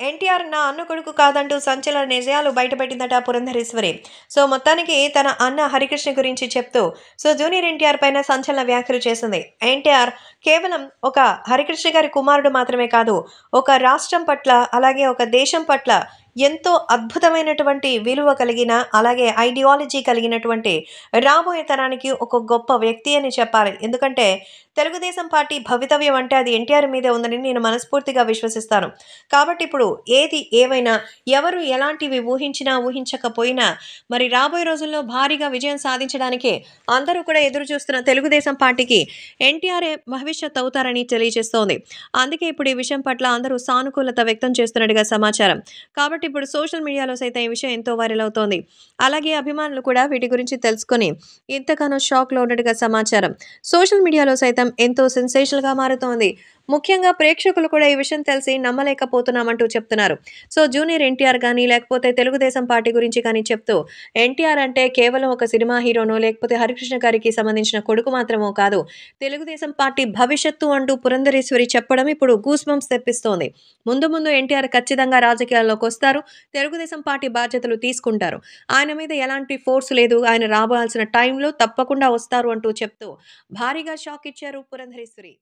ఎన్టీఆర్ నా అన్న కొడుకు కాదంటూ సంచలన నిజాలు బయటపెట్టిందట పురంధరేశ్వరి. మొత్తానికి తన అన్న హరికృష్ణ గురించి చెప్తూ జూనియర్ ఎన్టీఆర్ పైన సంచలన వ్యాఖ్యలు చేసింది. ఎన్టీఆర్ కేవలం ఒక హరికృష్ణ గారి కుమారుడు మాత్రమే కాదు, ఒక రాష్ట్రం పట్ల అలాగే ఒక దేశం పట్ల ఎంతో అద్భుతమైనటువంటి విలువ కలిగిన అలాగే ఐడియాలజీ కలిగినటువంటి రాబోయే తరానికి ఒక గొప్ప వ్యక్తి అని చెప్పాలి. ఎందుకంటే తెలుగుదేశం పార్టీ భవితవ్యం అంటే అది ఎన్టీఆర్ మీదే ఉందని నేను మనస్ఫూర్తిగా విశ్వసిస్తాను. కాబట్టి ఇప్పుడు ఏది ఏవైనా ఎవరు ఎలాంటివి ఊహించినా ఊహించకపోయినా మరి రాబోయే రోజుల్లో భారీగా విజయం సాధించడానికి అందరూ కూడా ఎదురు చూస్తున్న తెలుగుదేశం పార్టీకి ఎన్టీఆర్ఏ భవిష్యత్ అవుతారని తెలియజేస్తోంది. అందుకే ఇప్పుడు ఈ విషయం పట్ల అందరూ సానుకూలత వ్యక్తం చేస్తున్నట్టుగా సమాచారం. కాబట్టి ఇప్పుడు సోషల్ మీడియాలో సైతం ఈ విషయం ఎంతో వైరల్ అవుతోంది. అలాగే అభిమానులు కూడా వీటి గురించి తెలుసుకొని ఎంతగానో షాక్‌లో ఉన్నట్టుగా సమాచారం. సోషల్ మీడియాలో సైతం ఎంతో సెన్సేషనల్‌గా మారుతోంది. ముఖ్యంగా ప్రేక్షకులు కూడా ఈ విషయం తెలిసి నమ్మలేకపోతున్నామంటూ చెప్తున్నారు. జూనియర్ ఎన్టీఆర్ గాని లేకపోతే తెలుగుదేశం పార్టీ గురించి కానీ చెప్తూ ఎన్టీఆర్ అంటే కేవలం ఒక సినిమా హీరోనో లేకపోతే హరికృష్ణ గారికి సంబంధించిన కొడుకు మాత్రమో కాదు, తెలుగుదేశం పార్టీ భవిష్యత్తు అంటూ పురంధరేశ్వరి చెప్పడం ఇప్పుడు గూస్ బంప్స్ తెప్పిస్తోంది. ముందు ముందు ఎన్టీఆర్ ఖచ్చితంగా రాజకీయాల్లోకొస్తారు. తెలుగుదేశం పార్టీ బాధ్యతలు తీసుకుంటారు. ఆయన మీద ఎలాంటి ఫోర్స్ లేదు. ఆయన రావాల్సిన టైంలో తప్పకుండా వస్తారు అంటూ చెప్తూ భారీగా షాక్ ఇచ్చారు పురంధరేశ్వరి.